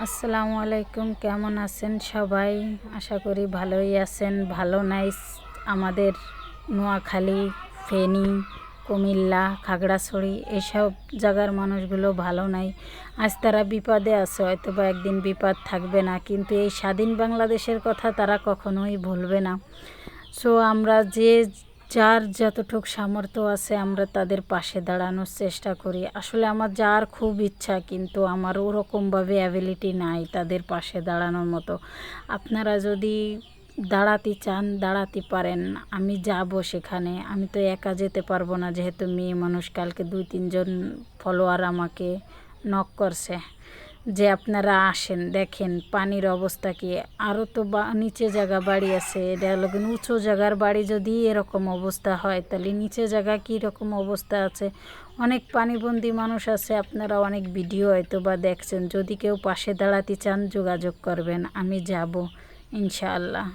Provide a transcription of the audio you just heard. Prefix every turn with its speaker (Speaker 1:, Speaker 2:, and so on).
Speaker 1: আসসালামু আলাইকুম, কেমন আছেন সবাই? আশা করি ভালোই আছেন। ভালো নাই আমাদের নোয়াখালী, ফেনী, কুমিল্লা, খাগড়াছড়ি এইসব জায়গার মানুষগুলো ভালো নাই। আজ তারা বিপদে আছে, হয়তো বা একদিন বিপদ থাকবে না, কিন্তু এই স্বাধীন বাংলাদেশের কথা তারা কখনোই ভুলবে না। সো আমরা যার যতটুক সামর্থ্য আছে আমরা তাদের পাশে দাঁড়ানোর চেষ্টা করি। আসলে আমার যার খুব ইচ্ছা, কিন্তু আমার ওরকমভাবে অ্যাবিলিটি নাই তাদের পাশে দাঁড়ানোর মতো। আপনারা যদি দাঁড়াতে চান দাঁড়াতে পারেন, আমি যাব সেখানে। আমি তো একা যেতে পারবো না, যেহেতু মেয়ে মানুষ। কালকে 2-3 জন ফলোয়ার আমাকে নক করছে যে আপনারা আসেন, দেখেন পানির অবস্থা কি। আরও তো নিচে জায়গা বাড়ি আছে, এটা হলো কিন্তু উঁচু জায়গার বাড়ি। যদি এরকম অবস্থা হয় তাহলে নিচে জায়গা কী রকম অবস্থা আছে। অনেক পানিবন্দী মানুষ আছে, আপনারা অনেক ভিডিও হয়তো বা দেখছেন। যদি কেউ পাশে দাঁড়াতে চান যোগাযোগ করবেন, আমি যাব ইনশাআল্লাহ।